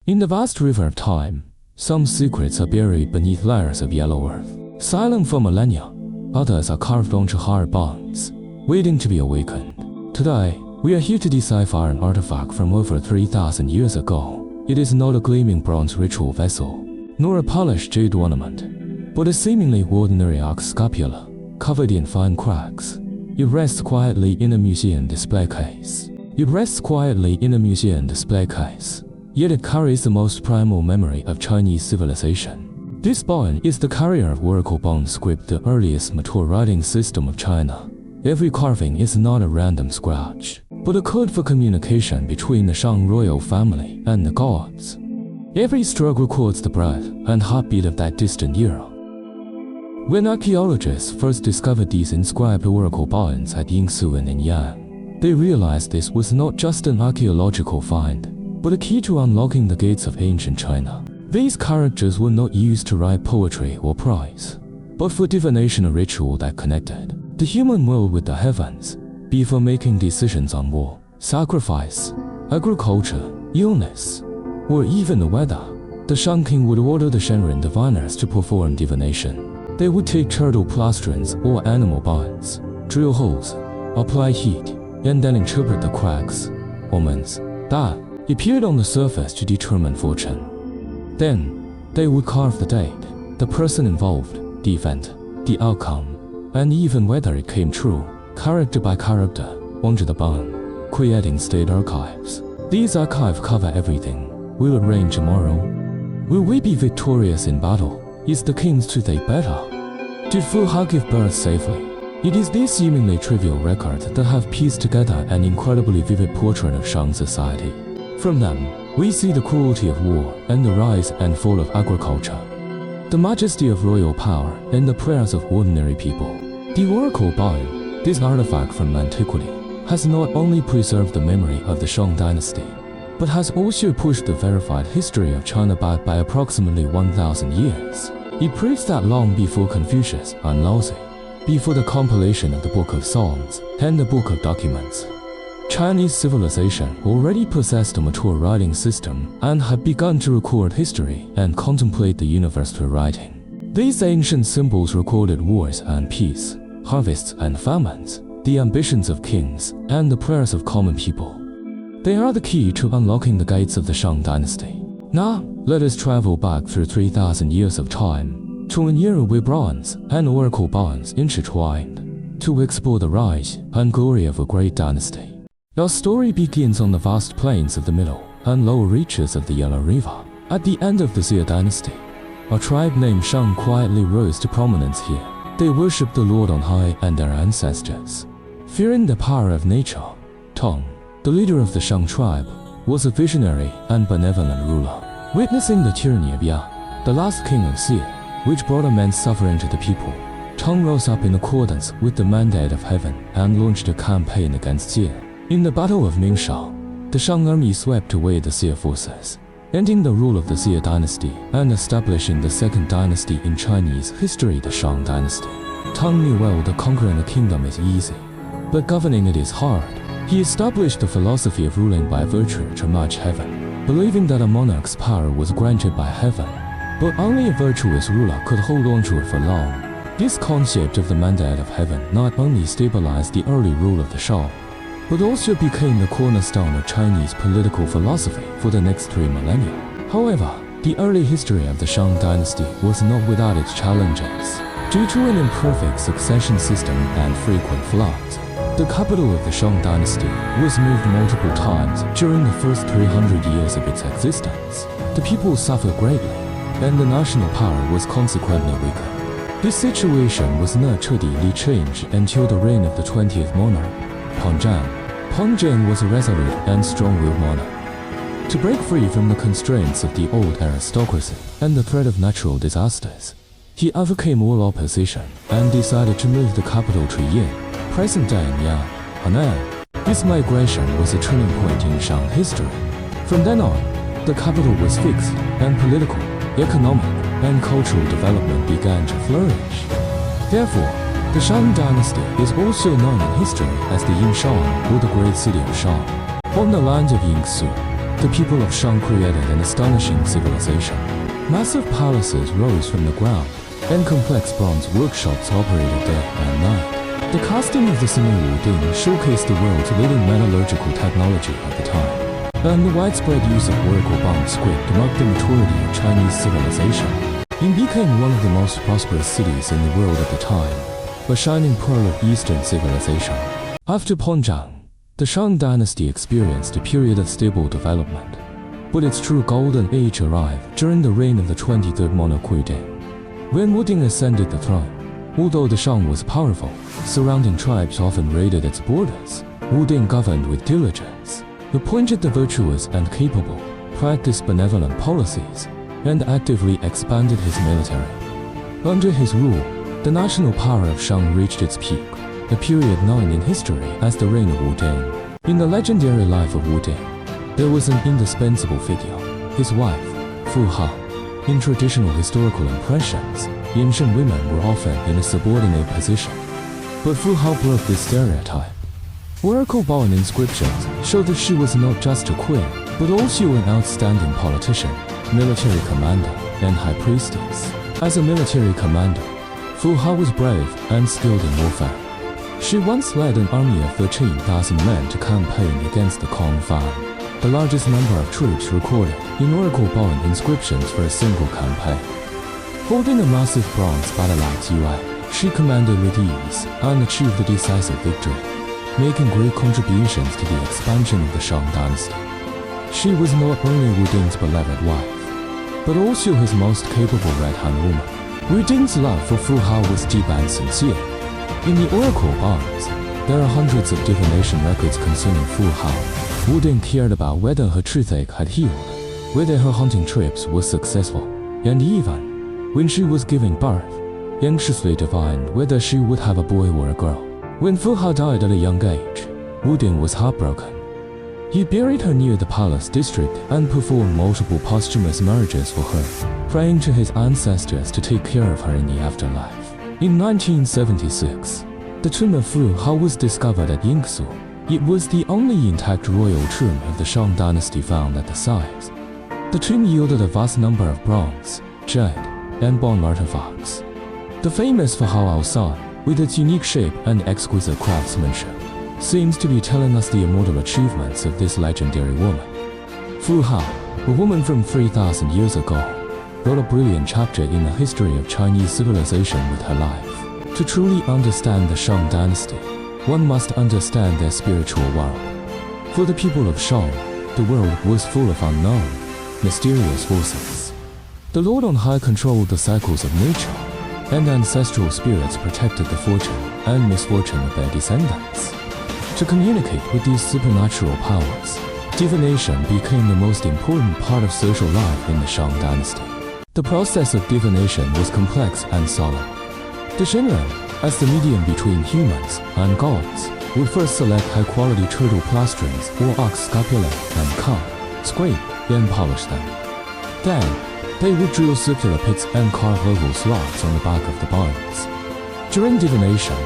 In the vast river of time, some secrets are buried beneath layers of yellow earth. Silent for millennia, others are carved onto hard bonds, waiting to be awakened. Today, we are here to decipher an artifact from over 3,000 years ago. It is not a gleaming bronze ritual vessel, nor a polished jade ornament, but a seemingly ordinary ox scapula, covered in fine cracks. It rests quietly in a museum display case. Yet it carries the most primal memory of Chinese civilization. This bone is the carrier of oracle bone script, the earliest mature writing system of China. Every carving is not a random scratch, but a code for communication between the Shang royal family and the gods. Every stroke records the breath and heartbeat of that distant era. When archaeologists first discovered these inscribed oracle bones at Yingsu and Nanyang, they realized this was not just an archaeological find, but a key to unlocking the gates of ancient China. These characters were not used to write poetry or prose, but for divination, a ritual that connected the human world with the heavens. Before making decisions on war, sacrifice, agriculture, illness, or even the weather, the Shang king would order the Shenren diviners to perform divination. They would take turtle plastrons or animal bones, drill holes, apply heat, and then interpret the cracks, omens, that appeared on the surface to determine fortune. Then, they would carve the date, the person involved, the event, the outcome, and even whether it came true, character by character, onto the bone, creating state archives. These archives cover everything. Will it rain tomorrow? Will we be victorious in battle? Is the king's toothache better? Did Fu Ha give birth safely? It is these seemingly trivial records that have pieced together an incredibly vivid portrait of Shang society. From them, we see the cruelty of war and the rise and fall of agriculture, the majesty of royal power and the prayers of ordinary people. The oracle bone, this artifact from antiquity, has not only preserved the memory of the Shang Dynasty, but has also pushed the verified history of China back by approximately 1,000 years. It proves that long before Confucius and Laozi, before the compilation of the Book of Songs and the Book of Documents, Chinese civilization already possessed a mature writing system and had begun to record history and contemplate the universe through writing. These ancient symbols recorded wars and peace, harvests and famines, the ambitions of kings, and the prayers of common people. They are the key to unlocking the gates of the Shang Dynasty. Now, let us travel back through 3,000 years of time, to an era where bronze and oracle bones intertwined, to explore the rise and glory of a great dynasty. Our story begins on the vast plains of the middle and lower reaches of the Yellow River. At the end of the Xia Dynasty, a tribe named Shang quietly rose to prominence here. They worshipped the Lord on high and their ancestors. Fearing the power of nature, Tong, the leader of the Shang tribe, was a visionary and benevolent ruler. Witnessing the tyranny of Ya, the last king of Xia, which brought immense suffering to the people, Tong rose up in accordance with the mandate of heaven and launched a campaign against Xia. In the Battle of Mingshao, the Shang army swept away the Xia forces, ending the rule of the Xia dynasty and establishing the second dynasty in Chinese history, the Shang dynasty. Tong knew well that conquering a kingdom is easy, but governing it is hard. He established the philosophy of ruling by virtue to match heaven, believing that a monarch's power was granted by heaven, but only a virtuous ruler could hold on to it for long. This concept of the mandate of heaven not only stabilized the early rule of the Shang, but also became the cornerstone of Chinese political philosophy for the next 3 millennia. However, the early history of the Shang dynasty was not without its challenges. Due to an imperfect succession system and frequent floods, the capital of the Shang dynasty was moved multiple times during the first 300 years of its existence. The people suffered greatly, and the national power was consequently weakened. This situation was not totally changed until the reign of the 20th monarch, Peng Zheng was a resolute and strong-willed monarch. To break free from the constraints of the old aristocracy and the threat of natural disasters, he overcame all opposition and decided to move the capital to Yin, present-day Yan, Henan. This migration was a turning point in Shang history. From then on, the capital was fixed, and political, economic, and cultural development began to flourish. Therefore, the Shang Dynasty is also known in history as the Yin Shang, or the Great City of Shang. On the land of Yingsu, the people of Shang created an astonishing civilization. Massive palaces rose from the ground, and complex bronze workshops operated day and night. The casting of the Simi Wuding showcased the world's leading metallurgical technology at the time, and the widespread use of oracle bound script marked the maturity of Chinese civilization. It became one of the most prosperous cities in the world at the time, a shining pearl of Eastern civilization. After Ponzhang, the Shang Dynasty experienced a period of stable development, but its true golden age arrived during the reign of the 23rd monarch Wuding. When Wuding ascended the throne, although the Shang was powerful, surrounding tribes often raided its borders. Wuding governed with diligence, appointed the virtuous and capable, practiced benevolent policies, and actively expanded his military. Under his rule, the national power of Shang reached its peak, a period known in history as the Reign of Wuding. In the legendary life of Wuding, there was an indispensable figure, his wife, Fu Hao. In traditional historical impressions, ancient women were often in a subordinate position, but Fu Hao broke this stereotype. Oracle Bone inscriptions show that she was not just a queen, but also an outstanding politician, military commander, and high priestess. As a military commander, Fu Hao was brave and skilled in warfare. She once led an army of 13,000 men to campaign against the Kong Fan, the largest number of troops recorded in Oracle Bone inscriptions for a single campaign. Holding a massive bronze battle axe Yue, she commanded with ease and achieved a decisive victory, making great contributions to the expansion of the Shang Dynasty. She was not only Wuding's beloved wife, but also his most capable right-hand woman. Wuding's love for Fu Hao was deep and sincere. In the Oracle Bones, there are hundreds of divination records concerning Fu Hao. Wuding cared about whether her toothache had healed, whether her hunting trips were successful, and even, when she was giving birth, anxiously divined whether she would have a boy or a girl. When Fu Hao died at a young age, Wuding was heartbroken. He buried her near the palace district and performed multiple posthumous marriages for her, praying to his ancestors to take care of her in the afterlife. In 1976, the tomb of Fu Hao was discovered at Yingsu. It was the only intact royal tomb of the Shang Dynasty found at the site. The tomb yielded a vast number of bronze, jade, and bone artifacts. The famous Fu Hao San, with its unique shape and exquisite craftsmanship, seems to be telling us the immortal achievements of this legendary woman. Fu Hao, a woman from 3,000 years ago, wrote a brilliant chapter in the history of Chinese civilization with her life. To truly understand the Shang Dynasty, one must understand their spiritual world. For the people of Shang, the world was full of unknown, mysterious forces. The Lord on High controlled the cycles of nature, and ancestral spirits protected the fortune and misfortune of their descendants. To communicate with these supernatural powers, divination became the most important part of social life in the Shang Dynasty. The process of divination was complex and solemn. The Shenren, as the medium between humans and gods, would first select high-quality turtle plastrings or ox scapulae and cut, scrape, and polish them. Then, they would drill circular pits and carve oval slots on the back of the bones. During divination,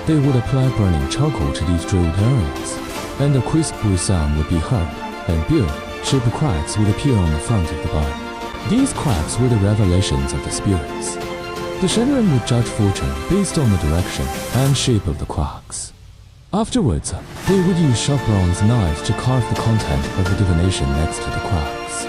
they would apply burning charcoal to these drilled areas, and a crisp blue sound would be heard, and beard-shaped cracks would appear on the front of the bone. These cracks were the revelations of the spirits. The Shenren would judge fortune based on the direction and shape of the cracks. Afterwards, they would use sharp bronze knives to carve the content of the divination next to the cracks.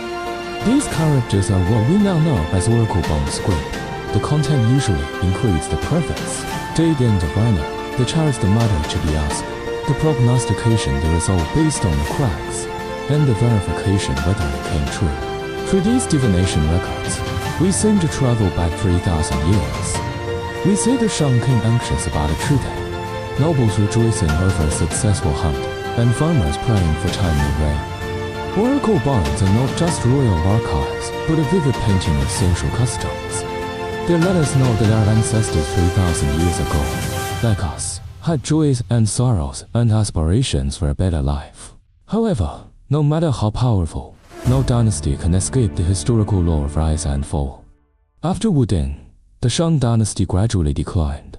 These characters are what we now know as Oracle Bone script. The content usually includes the preface, date and diviner, the charge the matter to be asked, the prognostication the result based on the cracks, and the verification whether it came true. Through these divination records, we seem to travel back 3,000 years. We see the Shang king anxious about a true day, nobles rejoicing over a successful hunt, and farmers praying for timely rain. Oracle Bones are not just royal archives, but a vivid painting of social customs. They let us know that our ancestors 3,000 years ago, like us, had joys and sorrows and aspirations for a better life. However, no matter how powerful, no dynasty can escape the historical law of rise and fall. After Wuding, the Shang Dynasty gradually declined.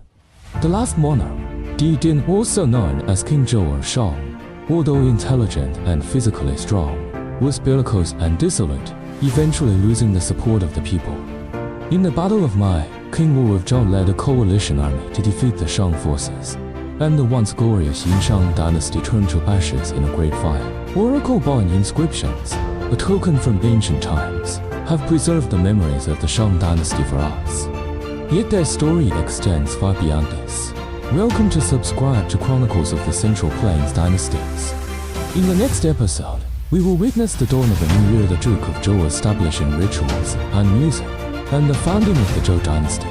The last monarch, Di Din, also known as King Zhou of Shang, although intelligent and physically strong, was bellicose and dissolute, eventually losing the support of the people. In the Battle of Mai, King Wu of Zhao led a coalition army to defeat the Shang forces, and the once glorious Shang Dynasty turned to ashes in a great fire. Oracle bone inscriptions, a token from ancient times, have preserved the memories of the Shang Dynasty for us. Yet their story extends far beyond this. Welcome to subscribe to Chronicles of the Central Plains Dynasties. In the next episode, we will witness the dawn of a new year, the Duke of Zhou establishing rituals and music, and the founding of the Zhou Dynasty.